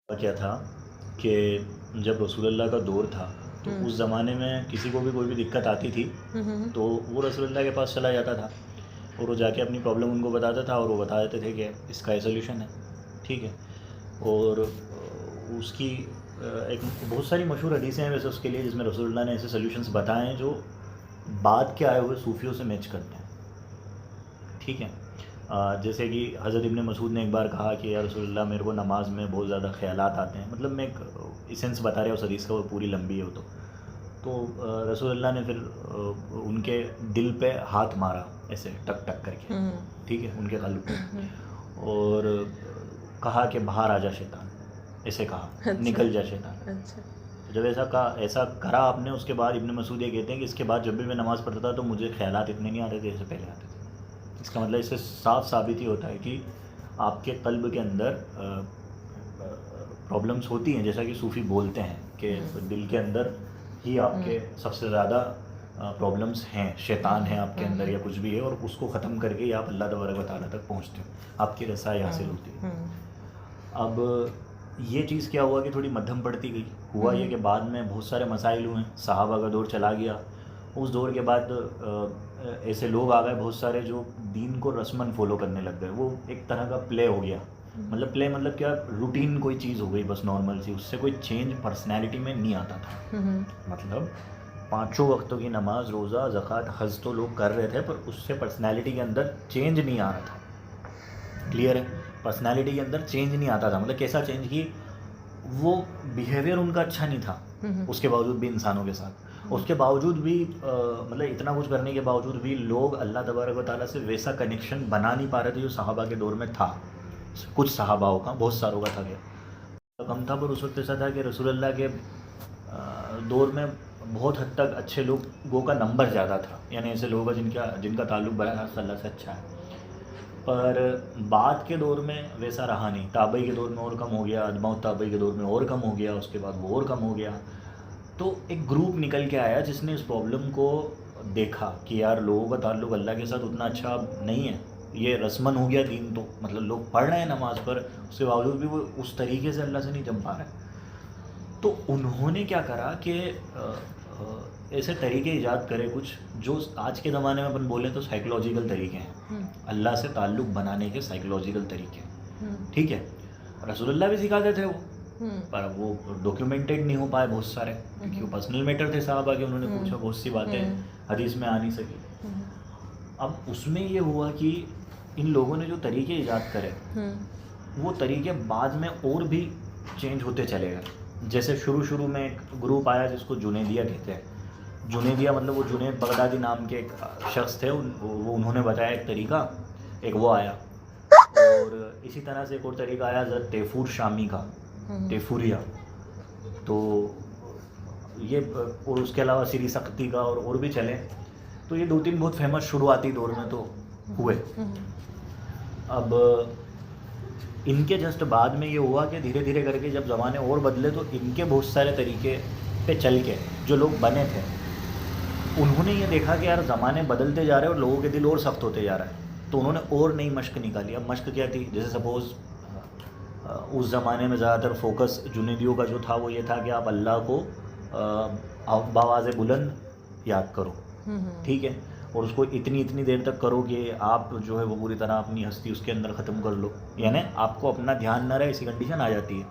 کیا تھا کہ جب رسول اللہ کا دور تھا تو اس زمانے میں کسی کو بھی کوئی بھی دقت آتی تھی تو وہ رسول اللہ کے پاس چلا جاتا تھا اور وہ جا کے اپنی پرابلم ان کو بتاتا تھا اور وہ بتا دیتے تھے کہ اس کا یہ سلیوشن ہے. ٹھیک ہے. اور اس کی ایک بہت ساری مشہور حدیثیں ہیں ویسے اس کے لیے جس میں رسول اللہ نے ایسے سلیوشنس بتائے ہیں جو بعد کے آئے ہوئے صوفیوں سے میچ کرتے ہیں. ٹھیک ہے. جیسے کہ حضرت ابن مسعود نے ایک بار کہا کہ یا رسول اللہ میرے کو نماز میں بہت زیادہ خیالات آتے ہیں. مطلب میں ایک ایسنس بتا رہا ہوں اس حدیث کا, وہ پوری لمبی ہے وہ تو رسول اللہ نے پھر ان کے دل پہ ہاتھ مارا ایسے ٹک ٹک کر کے. ٹھیک ہے. ان کے قلب پہ اور کہا کہ باہر آ جا شیطان, ایسے کہا نکل جا شیطان. جب ایسا کرا آپ نے, اس کے بعد ابن مسعود یہ کہتے ہیں کہ اس کے بعد جب بھی میں نماز پڑھتا تھا تو مجھے خیالات اتنے نہیں آتے تھے جیسے پہلے آتے تھے. اس کا مطلب اس سے صاف ثابت ہی ہوتا ہے کہ آپ کے قلب کے اندر پرابلمس ہوتی ہیں, جیسا کہ صوفی بولتے ہیں کہ دل کے اندر ہی آپ کے سب سے زیادہ پرابلمس ہیں, شیطان ہے آپ کے اندر یا کچھ بھی ہے, اور اس کو ختم کر کے ہی آپ اللہ تبارک و تعالیٰ تک پہنچتے ہو, آپ کی رسائی حاصل ہوتی ہے. اب یہ چیز کیا ہوا کہ تھوڑی مدھم پڑتی گئی. ہوا یہ کہ بعد میں بہت سارے مسائل ہوئے, صحابہ کا دور چلا گیا. اس دور کے بعد ایسے لوگ آ گئے بہت سارے جو دین کو رسماً فالو کرنے لگ گئے. وہ ایک طرح کا پلے ہو گیا. مطلب پلے مطلب کیا, روٹین کوئی چیز ہو گئی بس نارمل سی, اس سے کوئی چینج پرسنالٹی میں نہیں آتا تھا. مطلب 5 وقتوں کی نماز, روزہ, زکوٰۃ, حج تو لوگ کر رہے تھے پر اس سے پرسنالٹی کے اندر چینج نہیں آ رہا تھا. کلیئر ہے. پرسنالٹی کے اندر چینج نہیں آتا تھا. مطلب کیسا چینج کی, وہ بیہیویئر ان کا اچھا نہیں تھا اس کے باوجود بھی انسانوں کے ساتھ. اس کے باوجود بھی مطلب اتنا کچھ کرنے کے باوجود بھی لوگ اللہ تبارک و تعالیٰ سے ویسا کنیکشن بنا نہیں پا رہے تھے جو صحابہ کے دور میں تھا. کچھ صحاباؤں کا, بہت ساروں کا تھا کیا کم تھا, پر اس وقت ایسا تھا کہ رسول اللہ کے دور میں بہت حد تک اچھے لوگوں کا نمبر زیادہ تھا. یعنی ایسے لوگ ہیں جن کا تعلق براہ اللہ سے اچھا ہے. پر بعد کے دور میں ویسا رہا نہیں. تابعی کے دور میں اور کم ہو گیا, اتباع التابعی کے دور میں اور کم ہو گیا, اس کے بعد وہ اور کم ہو گیا. تو ایک گروپ نکل کے آیا جس نے اس پرابلم کو دیکھا کہ یار لوگوں کا تعلق اللہ کے ساتھ اتنا اچھا نہیں ہے, یہ رسمن ہو گیا دین. تو مطلب لوگ پڑھ رہے ہیں نماز پر, اس کے باوجود بھی وہ اس طریقے سے اللہ سے نہیں جم پا رہے. تو انہوں نے کیا کرا کہ ایسے طریقے ایجاد کرے کچھ جو آج کے زمانے میں اپن بولیں تو سائیکولوجیکل طریقے ہیں, اللہ سے تعلق بنانے کے سائیکولوجیکل طریقے. ٹھیک ہے. رسول اللہ بھی سکھاتے تھے وہ, پر وہ ڈاکیومنٹڈ نہیں ہو پائے بہت سارے, کیونکہ وہ پرسنل میٹر تھے صحابہ کے. انہوں نے پوچھا, بہت سی باتیں حدیث میں آ نہیں سکی. اب اس میں یہ ہوا کہ ان لوگوں نے جو طریقے ایجاد کرے وہ طریقے بعد میں اور بھی چینج ہوتے چلے گئے. جیسے شروع میں ایک گروپ آیا جس کو جنیدیہ کہتے ہیں. جنیدیہ مطلب وہ جنید بغدادی نام کے ایک شخص تھے, وہ انہوں نے بتایا ایک طریقہ, ایک وہ آیا. اور اسی طرح سے ایک اور طریقہ آیا حضرت تیفور شامی کا, تیفوریہ. تو یہ اور اس کے علاوہ سری سختی کا اور بھی چلے. تو یہ 2-3 بہت فیمس شروعاتی دور میں تو ہوئے. اب ان کے جسٹ بعد میں یہ ہوا کہ دھیرے دھیرے کر کے جب زمانے اور بدلے تو ان کے بہت سارے طریقے پہ چل کے جو لوگ بنے تھے انہوں نے یہ دیکھا کہ یار زمانے بدلتے جا رہے ہیں اور لوگوں کے دل اور سخت ہوتے جا رہے ہیں. تو انہوں نے اور نئی مشق نکالی. اب مشق کیا تھی, جیسے سپوز اس زمانے میں زیادہ تر فوکس جنیدیوں کا جو تھا وہ یہ تھا کہ آپ اللہ کو بآواز بلند یاد کرو. ٹھیک ہے. اور اس کو اتنی دیر تک کرو کہ آپ جو ہے وہ پوری طرح اپنی ہستی اس کے اندر ختم کر لو. یعنی آپ کو اپنا دھیان نہ رہے, ایسی کنڈیشن آ جاتی ہے.